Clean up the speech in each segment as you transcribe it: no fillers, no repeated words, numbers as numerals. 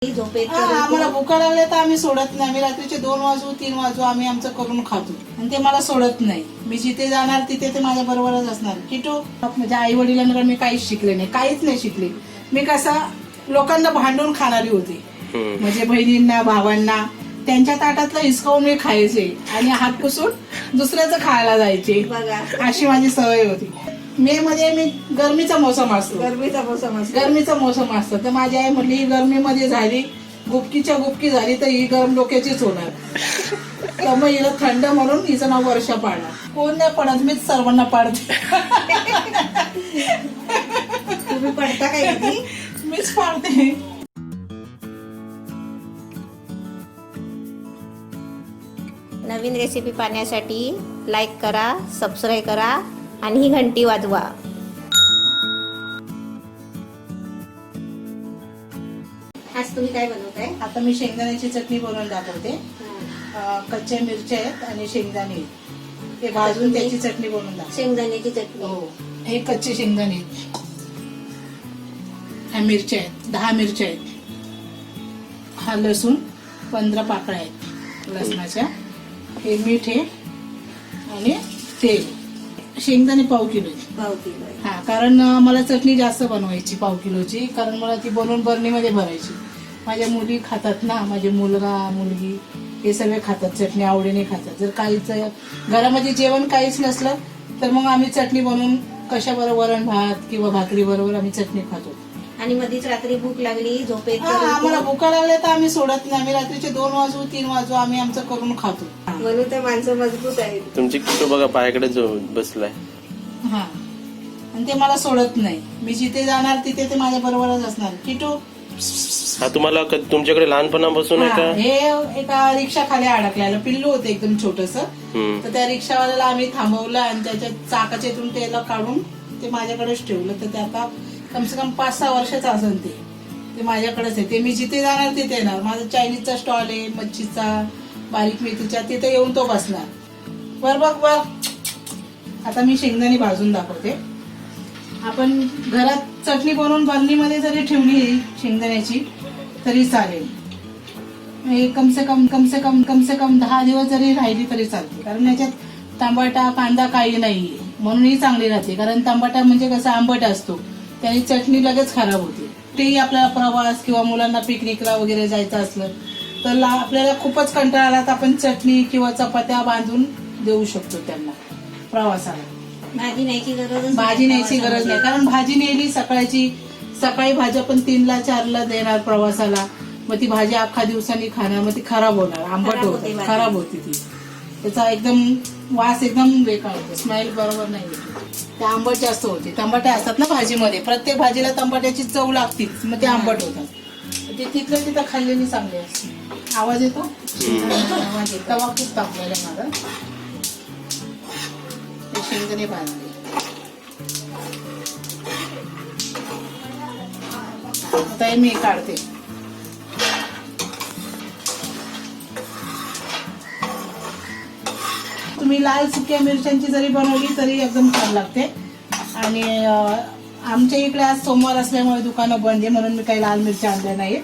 आम्हाला भुका लागल्या तर आम्ही सोडत नाही. आम्ही रात्रीचे 2 वाजू 3 वाजू आम्ही आमचं करून खातो आणि ते मला सोडत नाही. मी जिथे जाणार तिथे ते माझ्या बरोबरच असणार. किटू म्हणजे आई वडिलांकडे मी काहीच शिकले नाही, काहीच नाही शिकले. मी कसं लोकांना भांडून खाणारी होती, म्हणजे बहिणींना भावांना त्यांच्या ताटातलं हिसकावून मी खायचे आणि हात पुसून दुसऱ्याचं खायला जायचे. अशी माझी सवय होती. मे मध्ये मी गरमीचा मोसम असतो तर माझी आई म्हटली ही गरमीमध्ये झाली गुपकीच्या गुपकी झाली तर ही गरम डोक्याचीच होणार. तर मग हिला थंड म्हणून हिचं नाव वर्षा पाडणार. कोण नाही पडत, मीच सर्वांना पाडते. तुम्ही पडता काय? मीच पाडते. नवीन रेसिपी पाहण्यासाठी लाईक करा, सबस्क्राईब करा आणि ही घंटी वाजवा. आज तुम्ही काय बनवताय? आता मी शेंगदाण्याची चटणी बनवून दाखवते. कच्च्या मिरच्या आहेत आणि शेंगदाणे आहेत, हे भाजून त्याची चटणी बनवून दाखवते. शेंगदाण्याची चटणी. हो, हे कच्चे शेंगदाणे आहेत. ह्या मिरच्या आहेत, 10 मिरच्या आहेत. हा लसूण 15 पाकळ्या आहेत लसणाच्या. हे मीठ आहे आणि तेल. शेंगदाणे पाव किलो. हा, कारण मला चटणी जास्त बनवायची 1/2 किलोची, कारण मला ती बनवून बरणीमध्ये भरायची. माझ्या मुली खातात ना, माझे मुलगा मुलगी हे सगळे खातात, चटणी आवडीने खातात. जर काहीच घरामध्ये जेवण काहीच नसलं तर मग आम्ही चटणी बनवून कशाबरोबर वरण भात किंवा भाकरी बरोबर आम्ही चटणी खातो. आणि मध्येच रात्री भूक लागली झोपेत आम्हाला भुका लागल्या तर आम्ही सोडत नाही. आम्ही रात्रीचे 2 वाजू 3 वाजू आम्ही आमचं करून खातो. म्हणून तर माणसं मजबूत आहेत. तुमची किटू बघा पायाकडे बसलाय. हा, आणि ते मला सोडत नाही. मी जिथे जाणार तिथे ते माझ्या बरोबरच असणार. किटू हा तुम्हाला तुमच्याकडे लहानपणापासून आहे का? हे एका रिक्षा खाली अडकलेलं पिल्लू होतं एकदम छोटस. तर त्या रिक्षावाल्याला आम्ही थांबवलं आणि त्याच्या चाकाच्या इथून त्याला काढून ते माझ्याकडेच ठेवलं. तर ते आता कमसे कम 5-6 वर्षाचं असेल. ते माझ्याकडेच आहे. ते मी जिथे जाणार तिथे येणार. माझा चायनीजचा स्टॉल आहे, मच्छीचा, बारीक मेथीचा, तिथे येऊन तो बसणार. बर बघ बघ. आता मी शेंगदाणे भाजून दाखवते. आपण घरात चटणी बनवून बरणीमध्ये जरी ठेवली शेंगदाण्याची तरी चालेल. हे कमसे कम 10 दिवस जरी राहिली तरी चालते, कारण याच्यात टमाटा कांदा काही नाहीये म्हणून ही चांगली राहते. कारण टमाटा म्हणजे कसं आंबट असतो, त्याने चटणी लगेच खराब होते. तेही आपल्याला प्रवास किंवा मुलांना पिकनिकला वगैरे जायचं असलं तर आपल्याला खूपच कंटाळा आला तर आपण चटणी किंवा चपात्या बांधून देऊ शकतो त्यांना प्रवासाला. भाजी न्यायची गरज नाही, कारण भाजी नेली सकाळी भाजी आपण 3ला 4ला देणार प्रवासाला. मग ती भाजी अख्खा दिवसांनी खाणार, मग ती खराब होणार, आंबट होते, खराब होती ती. त्याचा एकदम वास एकदम बेकार होतो, स्मेल बरोबर नाही येते. ते आंबट जास्त होते. टमाटे असतात ना भाजीमध्ये, प्रत्येक भाजीला टमाट्याची चव लागते, मग ते आंबट होतात. ते तिथलं तिथं खाल्लेली चांगली असते. आवाज येतो? आवाज येतो. तवा खूप तापलेला माझा. शेंगदाणे भाजले. आता मी काढते. तुम्ही लाल सुक्या मिरच्यांची जरी बनवली तरी एकदम छान लागते. आणि आमच्या इकडे आज सोमवार असल्यामुळे दुकानं बंद आहे म्हणून मी काही लाल मिरच्या आणल्या नाहीत.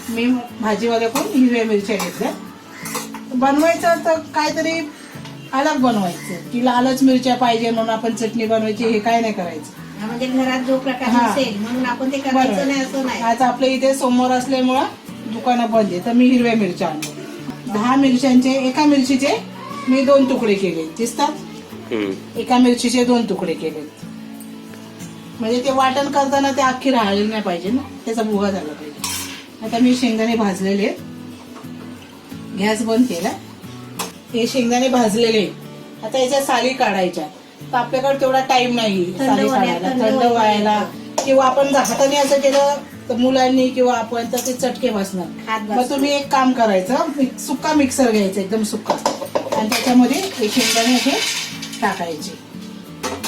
मी भाजीवाल्याकडून हिरव्या मिरच्या घेतल्या. बनवायचं तर काहीतरी अलग बनवायचं की लालच मिरच्या पाहिजे म्हणून आपण चटणी बनवायची, हे काय नाही करायचं. म्हणजे घरात जो प्रकार असेल म्हणून आपण ते करायचं नाही असं नाही. आज आपल्या इथे सोमवार असल्यामुळं दुकानं बंद आहे तर मी हिरव्या मिरच्या आणल्या. 10 मिरच्यांचे एका मिरचीचे मी 2 तुकडे केले. दिसतात? एका मिरचीचे 2 तुकडे केले. म्हणजे ते वाटण करताना ते अख्खी राहिली नाही पाहिजे ना, त्याचा भुगा झाला पाहिजे. आता मी शेंगदाणे भाजलेले, गॅस बंद केला. हे शेंगदाणे भाजलेले. आता याच्या साली काढायच्या. तर आपल्याकडे तेवढा टाइम नाही साली काढायला, थंड व्हायला, किंवा आपण हाताने असं केलं तर मुलांनी किंवा आपण तर ते चटके बसणार. मग तुम्ही एक काम करायचं, सुक्का मिक्सर घ्यायचा एकदम सुक्का, आणि त्याच्यामध्ये हे शेंगदाणे असे टाकायचे.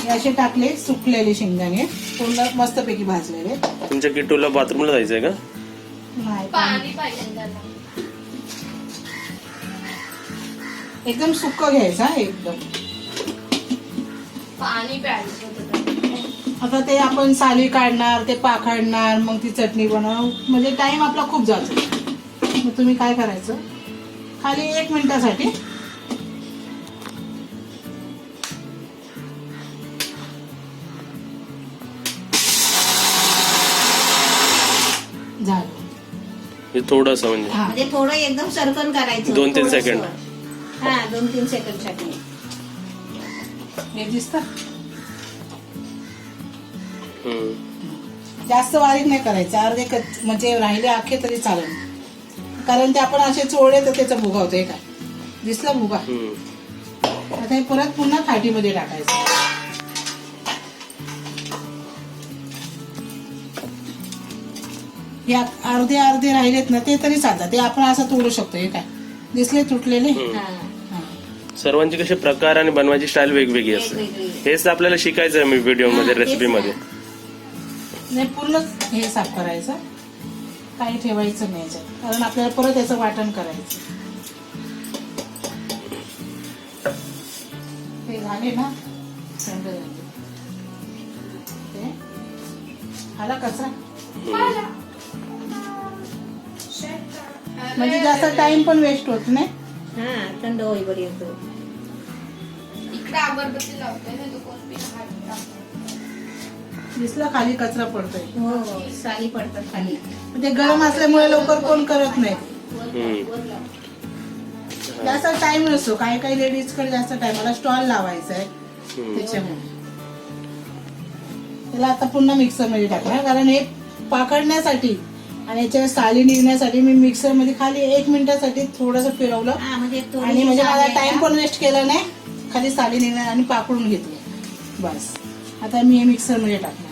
असे टाकले सुकलेले शेंगदाणे पूर्ण मस्तपैकी भाजलेले. तुमच्या किटूला बाथरूमला जायचंय का? नाही, पाणी एकदम सुक्क घ्यायचं एकदम. पाणी प्यायचं होतं. आता ते आपण साली काढणार, ते पाखडणार, मग ती चटणी बनव, म्हणजे टाइम आपला खूप जातो. मग तुम्ही काय करायचं, खाली 1 मिनिटासाठी झालं. हे थोडंसं म्हणजे हा, म्हणजे थोडं एकदम सर्कल करायचं 2-3 थोडंसं. सेकंड. हा 2-3 सेकंड साठी. हे दिसतं. हम्म. जास्त बारीक नाही करायचं, अर्धे म्हणजे राहिले आखे तरी चालेल, कारण ते आपण असे चोळले तर त्याचा भुगा होतोय. काय दिसला भुगा. हम्म. आता हे परत पुन्हा थाटीमध्ये टाकायचं. हे अर्धे अर्धे राहिलेत ना, ते तरी चालतात, ते आपण असं तोडू शकतो. हे काय दिसले तुटलेले. हम्म. हा हा. सर्वांचे कसे प्रकार आणि बनवायची स्टाईल वेगवेगळी असते. वेगवेगळी. हेच आपल्याला शिकायचं आहे मी व्हिडिओ मध्ये, हा, तेच रेसिपी मध्ये. नाही, पूर्ण हे साफ करायचं, काही ठेवायचं नाही याच्यात, कारण आपल्याला परत याचं वाटण करायचं. ते झाले ना, थंड झाले. ते आला कचरा, म्हणजे जास्त टाइम पण वेस्ट होत नाही. हा थंड होईपर्यंत. इकडे अगरबत्ती लावते ना, तो कोण बी हात टाकतो. दिसला खाली कचरा पडतोय. हो हो साली पडतात खाली. म्हणजे गरम असल्यामुळे लवकर कोण करत नाही. हम्म. जास्त टाइम नसतो, काही काही लेडीज कडे जास्त टाइम, मला स्टॉल लावायचा आहे त्याच्यामुळे. त्याला आता पुन्हा मिक्सर मध्ये टाकणार, कारण हे पाकडण्यासाठी आणि याच्या साली निघण्यासाठी मी मिक्सर मध्ये खाली 1 मिनिटासाठी थोडस फिरवलं, हा म्हणजे थोडी आणि म्हणजे माझा साली टाइम पण वेस्ट केला नाही, खाली साली निघणार आणि पाकडून घेतलं बस. आता मी हे मिक्सर मध्ये टाकणार,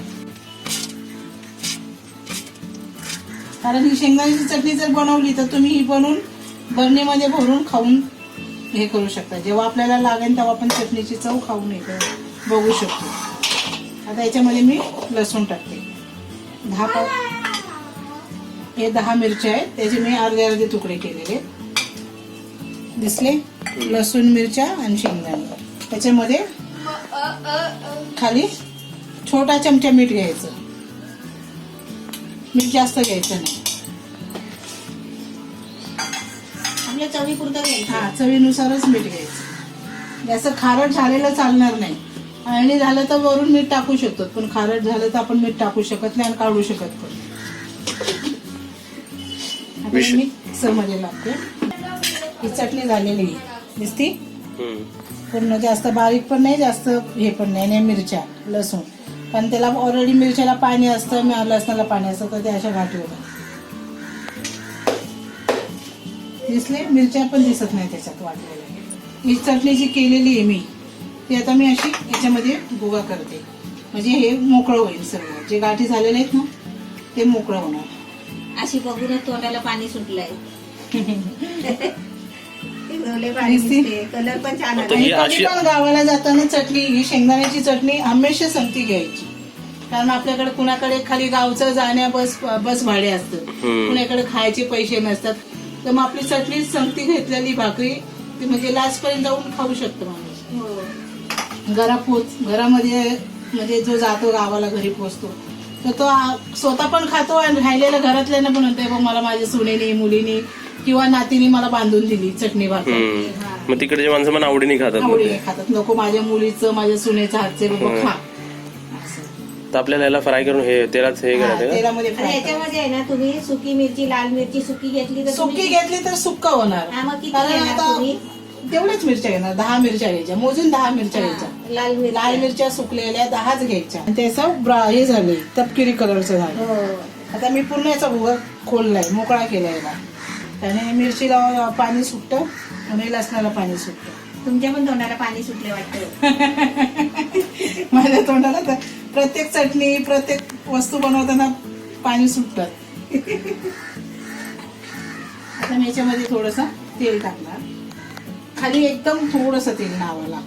कारण ही शेंगदाण्याची चटणी जर बनवली तर तुम्ही ही बनवून बरणीमध्ये भरून खाऊन हे करू शकता. जेव्हा आपल्याला लागेल तेव्हा आपण चटणीची चव खाऊन हे बघू शकतो. आता याच्यामध्ये मी लसूण टाकते. 10 मिरच्या आहेत, त्याचे मी अर्धे तुकडे केलेले दिसले. लसूण, मिरच्या आणि शेंगदाणे. त्याच्यामध्ये खाली छोटा चमचा मीठ घ्यायचं. मीठ जास्त घ्यायचं नाही, आपल्या चवीपुरतं घ्यायचं. हा चवीनुसारच मीठ घ्यायचं. जास्त खारट झालेलं चालणार नाही. आणि झालं तर वरून मीठ टाकू शकतो, पण खारट झालं तर आपण मीठ टाकू शकत नाही आणि काढू शकत पण. आता मी मिक्सर मध्ये लागते. ही चटणी झालेली दिसती. हम्म. पूर्ण जास्त बारीक पण नाही, जास्त हे पण नाही. आणि मिरच्या, लसूण, कारण त्याला ऑलरेडी मिरच्याला पाणी असतं, लसणाला पाणी असतं, तर ते अशा गाठी होतात. दिसले, मिरच्या पण दिसत नाही त्याच्यात वाटलेल्या. ही चटणी जी केलेली आहे मी, ती आता मी अशी याच्यामध्ये भुगा करते, म्हणजे हे मोकळं होईल. सगळं जे गाठी झालेले आहेत ना ते मोकळं होणार. अशी बघूनच तोंडाला पाणी सुटलंय. पाणी दिसते? दिसते, कलर पण छान आता आला. ही आणि कधी अशी- पण गावाला जाताना चटणी, ही शेंगदाण्याची चटणी हमेशा संगती घ्यायची, कारण आपल्याकडे कुणाकडे खाली गावचं जाण्या बस भाडे असतं, कुणाकडे खायचे पैसे नसतात, तर मग आपली चटणी संगती घेतलेली भाकरी ती म्हणजे लास्टपर्यंत जाऊन खाऊ शकतो माणूस. हो. घरामध्ये म्हणजे जो जातो गावाला, घरी पोचतो, तर तो स्वतः पण खातो आणि राहिलेल्या घरातल्यांना पण म्हणतोय, बघ मला माझ्या सुनेनी, मुलीनी किंवा नातीनी मला बांधून दिली चटणी भाकर. हम्म. मग तिकडचे माणसं पण आवडीने खातात. मग आवडीने ते. खातात. नको माझ्या मुलीचं, माझ्या सुनेचं हातचे बाबा खा. तर आपल्याला याला फ्राय करून हे तेलात हे हा, करायचं का? तेलामध्ये आणि fry याच्यामध्ये आहे ना, तुम्ही सुकी मिरची, लाल मिरची सुकी घेतली तर सुकी तुम्ही- घेतली तर सुक्का होणार. हा, मग किती कारण घेणार आता तुम्ही? तेवढ्याच मिरच्या घेणार, 10 मिरच्या घ्यायच्या, मोजून 10 मिरच्या घ्यायच्या. हा, लाल मिरची. लाल मिरच्या सुकलेल्या 10च घ्यायच्या. आणि ते असं हे झाले, तपकिरी कलरचं झालं. हो. आता मी पूर्ण याचा भुगा खोललाय, मोकळा केलाय याला. त्याने मिरचीला पाणी सुटतं आणि लसणाला पाणी सुटतं. तुमच्या पण तोंडाला पाणी सुटले वाटतं. माझ्या तोंडाला तर प्रत्येक चटणी, प्रत्येक वस्तू बनवताना पाणी सुटतं. आता मी याच्यामध्ये थोडंसं तेल टाकणार, खाली एकदम थोडंसं तेल नावाला.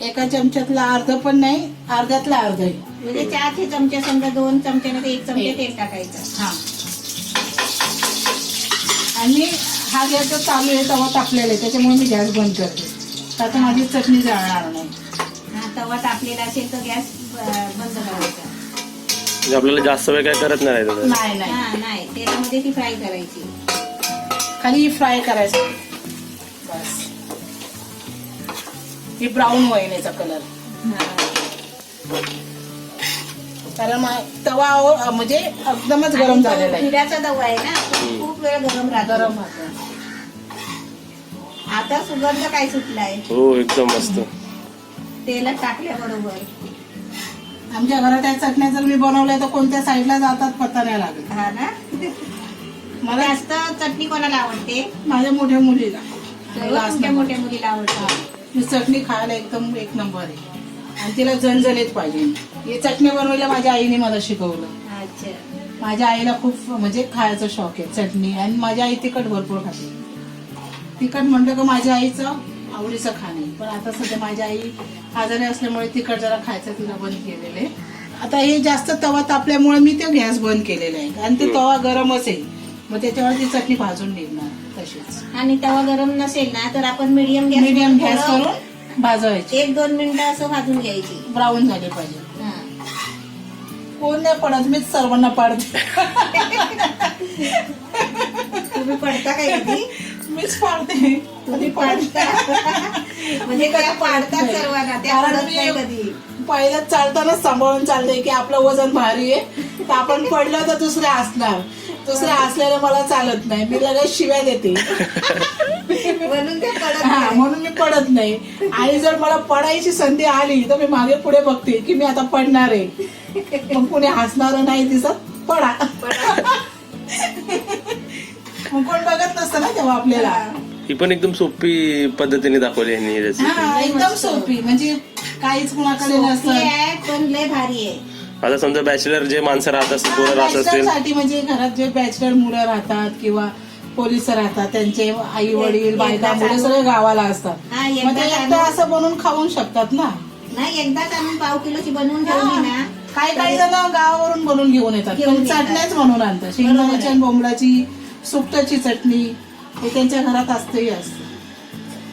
एका चमच्यातला अर्ध पण नाही, अर्ध्यातला अर्ध आहे. म्हणजे 4 चमचे समजा, 2 चमच्याने ते 1 चमचे तेल टाकायचं. हा, आणि हा गॅस जो चालू आहे तवा तापलेला आहे, त्याच्यामुळे मी गॅस बंद करते, आता माझी चटणी जळणार नाही. हा, तवा तापलेला असेल तर गॅस बंद करायचा. म्हणजे आपल्याला जास्त वेळ काय करत नाही राहायचं. नाही नाही हा नाही, तेलामध्ये ती फ्राय करायची. खाली फ्राय करायचं बस. ही ब्राऊन होईल याचा कलर. कारण तवा म्हणजे एकदमच गरम झालेला आहे. हिऱ्याचा तवा आहे ना, खूप वेळ गरम राहतो. गरम होतं. आता सुगंध काय सुटलाय हो एकदम मस्त. तेलात टाकल्याबरोबर. आमच्या घरात या चटण्या जर मी बनवल्या तर कोणत्या साईडला जातात पत्ता नाही लागत. हा ना. मला जास्त चटणी कोणाला आवडते? माझ्या मोठ्या मुलीला आणि last तुमच्या number. मोठ्या मुलीला आवडते. ही चटणी खायला एकदम एक नंबर आहे आणि तिला झणझणीत पाहिजे. ही चटणी बनवायला माझ्या आईने मला शिकवलं. अच्छा. माझ्या आईला खूप म्हणजे खायचा शौक आहे चटणी. आणि माझी आई तिखट भरपूर खाते. तिखट म्हटलं का माझ्या आईचं आवडीचं खाणे. पण आता सध्या माझी आई आजारी असल्यामुळे तिखट जरा खायचं तिला बंद केलेलं आहे. आता हे जास्त तवा तापल्यामुळे मी ते गॅस बंद केलेला आहे आणि ते तवा गरमच आहे. मग त्याच्यावर ती चटणी भाजून निघणार तशीच. आणि तवा गरम नसेल ना तर आपण मीडियम गॅस करून भाजवायची. 1-2 मिनिटं असं भाजून घ्यायची. ब्राऊन झाली पाहिजे. हा. कोण नाही पडत, मीच सर्वांना पाडते. तुम्ही पडता काय कधी? मीच पाडते. तुम्ही पाडता म्हणजे त्या पाडतात सर्वांना, त्या कारण पडत नाही कधी. पहिलं चालतानाच सांभाळून चाललंय की आपलं वजन भारी आहे तर आपण पडलं तर दुसरे असणार. दुसरे असल्याने मला चालत नाही. मी लगेच शिव्या देते. म्हणून ते पडत हा, नाही. म्हणून मी पडत नाही. आणि जर मला पडायची संधी आली तर मी मागे पुढे बघते की मी आता पडणार आहे. मग कुणी हसणार नाही दिसत, पडा. मग कोण बघत नसतं ना तेव्हा आपल्याला. ही पण एकदम सोपी पद्धतीने दाखवली यांनी रेसिपी. हा, एकदम सोपी. म्हणजे काहीच कुणाकडे सोपी नसतं. आहे पण लय भारी आहे. आता समजा बॅचलर जे माणसं राहत असतील, पोरं राहत असतील, साठी म्हणजे घरात जे बॅचलर मुलं राहतात किंवा पोलीस राहतात त्यांचे आई वडील बायका मुलं सगळे गावाला असतात. हा, मग एकदा ते एकदा असं बनवून खाऊ शकतात ना. नाही, एकदाच आणून 1/2 किलोची बनवून ठेवली ना. काही जण गावावरून बनवून घेऊन येतात. घेऊन पण येतात. चटण्याच म्हणून आणतात. शेंगदाण्याची आणि बोंबलाची सुकटाची चटणी हे त्यांच्या घरात असतेही असते.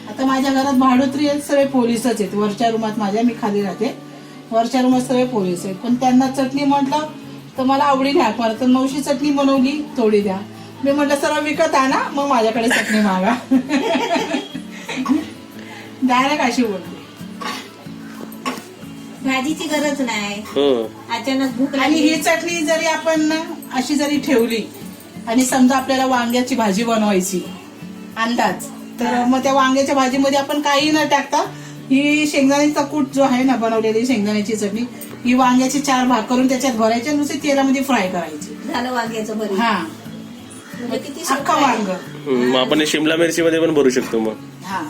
आता माझ्या घरात भाडोत्री आहेत, सगळे पोलीसच आहेत. वरच्या रूमात माझ्या, मी खाली राहते, वरच्या रूमात सगळे पोलीस आहेत. पण त्यांना चटणी म्हटलं तर मला आवडीने हाक मारत. तर मावशी चटणी बनवली थोडी द्या. मी म्हटलं सर्व विकत आणा मग माझ्याकडे चटणी मागा. डायरेक्ट अशी बोलते. भाजीची गरज नाही. हो अचानक भूक आणि लागली. ही चटणी जरी आपण अशी जरी ठेवली आणि समजा आपल्याला वांग्याची भाजी बनवायची अंदाज, तर मग त्या वांग्याच्या भाजीमध्ये आपण काही न टाकता ही शेंगदाण्याचा कूट जो आहे ना बनवलेली शेंगदाण्याची चटणी, ही वांग्याचे 4 भाग करून त्याच्यात भरायचे, नुसते तेलामध्ये फ्राय करायची. झालं वांग्याचं भरीत. हा, म्हणजे किती अख्खा सोपं आहे. वांग. मग आपण हे शिमला मिरची मध्ये पण भरू शकतो. मग हा,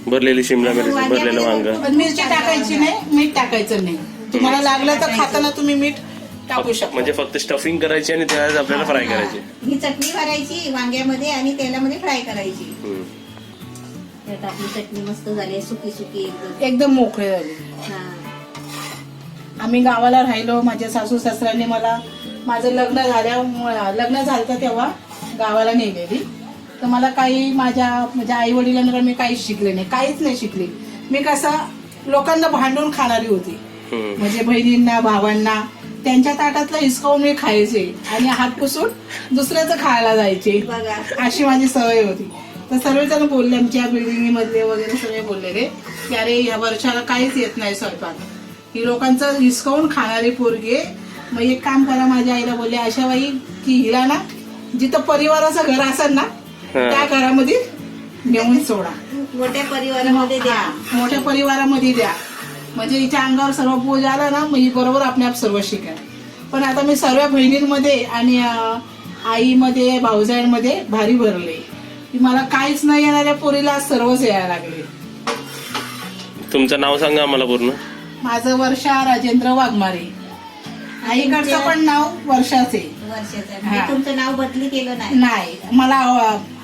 भरलेली शिमला मिरची, भरलेलं वांग. पण मिरची टाकायची नाही, मीठ टाकायचं नाही. तुम्हाला लागलं तर खाताना तुम्ही मीठ टाकू शकता. म्हणजे फक्त स्टफिंग करायची आणि त्यात आपल्याला फ्राय करायची. ही चटणी भरायची वांग्यामध्ये आणि तेलामध्ये फ्राय करायची. त्यात आपली चटणी मस्त झाली, सुकी सुकी एकदम. एकदम मोकळे झाले. हा. आम्ही गावाला राहिलो. माझ्या सासू सासऱ्यांनी मला माझं लग्न झालं तेव्हा गावाला नेलेली. तर मला काही माझ्या आई वडिलांकडे मी काहीच शिकले नाही, काहीच नाही शिकले. मी कसं लोकांना भांडून खाणारी होती. म्हणजे बहिणींना भावांना त्यांच्या ताटातलं हिसकावून मी खायचे आणि हात पुसून दुसऱ्याचं खायला जायचे. बघा, अशी माझी सवय होती. तर सर्वजण बोलले, आमच्या बिल्डिंगमधले वगैरे सगळे बोललेले की अरे या वर्षाला काहीच येत नाही स्वयंपाक, ही लोकांचं हिसकावून खाणारी पोरगी आहे. मग एक काम करा, माझ्या आईला बोलले अशा बाई की हिला ना जिथं परिवाराचं घर असेल ना त्या घरामध्ये नेऊन सोडा. मोठ्या परिवारामध्ये द्या. हा, मोठ्या परिवारामध्ये द्या. म्हणजे हिच्या अंगावर सर्व बोज आला ना मग ही बरोबर आपल्या सर्व शिकाय. पण आता मी सर्व बहिणींमध्ये आणि आईमध्ये भाऊजाईंमध्ये भारी भरले की मला काहीच नाही येणाऱ्या पोरीला सर्वच यायला लागले. तुमचं नाव सांगा आम्हाला पूर्ण. माझं वर्षा राजेंद्र वाघमारे. आईकडचं पण नाव वर्षाचे. वर्षाचं म्हणजे तुमचं नाव बदली केलं नाही. नाही, मला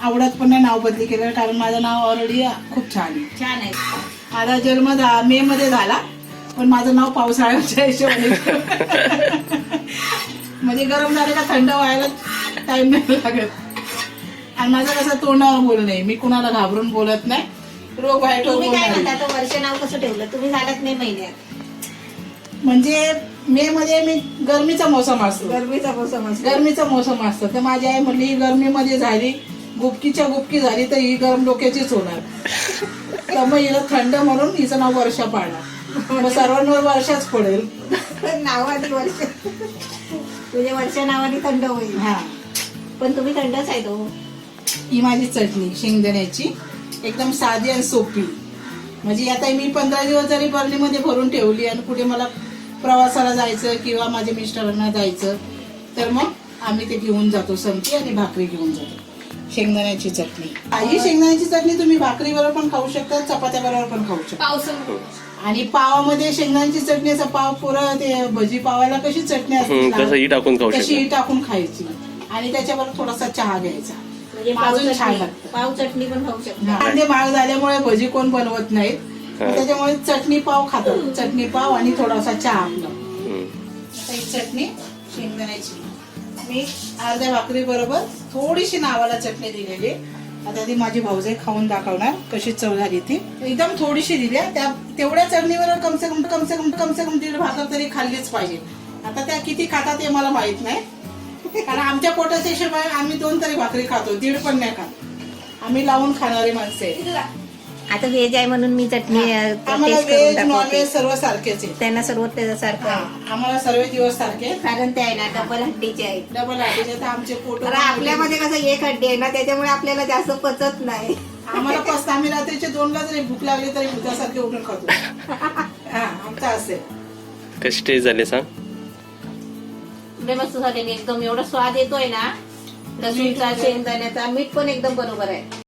आवडत पण नाही नाव बदली केलं, कारण माझं नाव ऑलरेडी खूप छान आहे. छान आहे. माझा जन्म मे मध्ये झाला, पण माझं नाव पावसाळ्याच्या हिशोबाने म्हणजे गरम झाले का थंड व्हायला टाइम नाही लागत. आणि माझं कसं तोंडावर बोलणं आहे, मी कुणाला घाबरून बोलत नाही. रोग वाईट तुम्ही काय म्हणता, तो वर्ष नाव कसं ठेवलं तुम्ही? झालंच नाही महिन्यात. म्हणजे मे मध्ये मी गरमीचा मोसम असतो, गरमीचा मोसम असतो. गरमीचा मोसम असतो. तर माझी आई म्हणली ही गरमीमध्ये झाली, गुपकीच्या गुपकी झाली तर ही गरम डोक्याचीच होणार. तर मग हिला थंड म्हणून हिचं नाव वर्षा पाडलं. मग सर्वांवर वर्षाच पडेल. नावाने वर्ष तुझे वर्ष नावाने थंड होईल. हा, पण तुम्ही थंडच आहे तो. ही माझी चटणी शेंगदाण्याची एकदम साधी आणि सोपी. म्हणजे आता मी 15 दिवस जरी बर्नीमध्ये भरून ठेवली आणि कुठे मला प्रवासाला जायचं किंवा माझ्या मिस्टरांना जायचं तर मग आम्ही ते घेऊन जातो समती आणि भाकरी घेऊन जातो. शेंगदाण्याची चटणी, ही शेंगदाण्याची चटणी तुम्ही भाकरीबरोबर पण खाऊ शकता, चपात्याबरोबर पण खाऊ शकता. पावसामुळे आणि पावामध्ये शेंगदाण्याची चटणीचा पाव पुरं ते भजी पावाला कशी चटणी तसं ही टाकून खाऊ तशी ही शकता. टाकून खायची आणि त्याच्याबरोबर थोडासा चहा घ्यायचा. म्हणजे पाव अजून छान चटणी, लागतं. पाव चटणी पण खाऊ शकता. कांदे महाग झाल्यामुळे भजी कोण बनवत नाहीत, हा. त्याच्यामुळे चटणी पाव खातात. चटणी पाव आणि थोडासा चहा आपला. हम्म. आता ही चटणी शेंगदाण्याची मी अर्ध्या भाकरी बरोबर थोडीशी नावाला चटणी दिलेली. आता ती माझी भाऊजाई खाऊन दाखवणार कशी चव झाली ती. एकदम थोडीशी दिली त्या तेवढ्या चटणीवर कमसे कम 1.5 भाकर तरी खाल्लीच पाहिजे. आता त्या किती खातात हे मला माहित नाही, कारण आमच्या पोटाच्या हिशोबाने आम्ही 2 तरी भाकरी खातो, 1.5 पण नाही खात. आम्ही लावून खाणारी माणसं आहे. आता व्हेज आहे म्हणून मी चटणी आम्हाला टेस्ट करून व्हेज दाखवते. नॉनव्हेज सर्व सारखेच आहे. त्यांना सर्व त्याच्यासारखं हा, आहे. आम्हाला सर्व दिवस सारखे. कारण ते आहे ना डबल हड्डीचे आहेत. डबल आधीचे तर आमचे पोट तर आपल्यामध्ये कसं एक हड्डी आहे ना, त्याच्यामुळे आपल्याला जास्त पचत नाही. आम्हाला पस्त आम्ही रात्रीचे 2ला जरी भूक लागली तरी भूतासारखे उठून खातो. हा, आमचं असेल. कशी टेस्ट झाली सांग. लय मस्त झालेली एकदम. एवढा स्वाद येतोय ना लसूणचा, शेंगदाण्याचा, मीठ पण एकदम बरोबर आहे.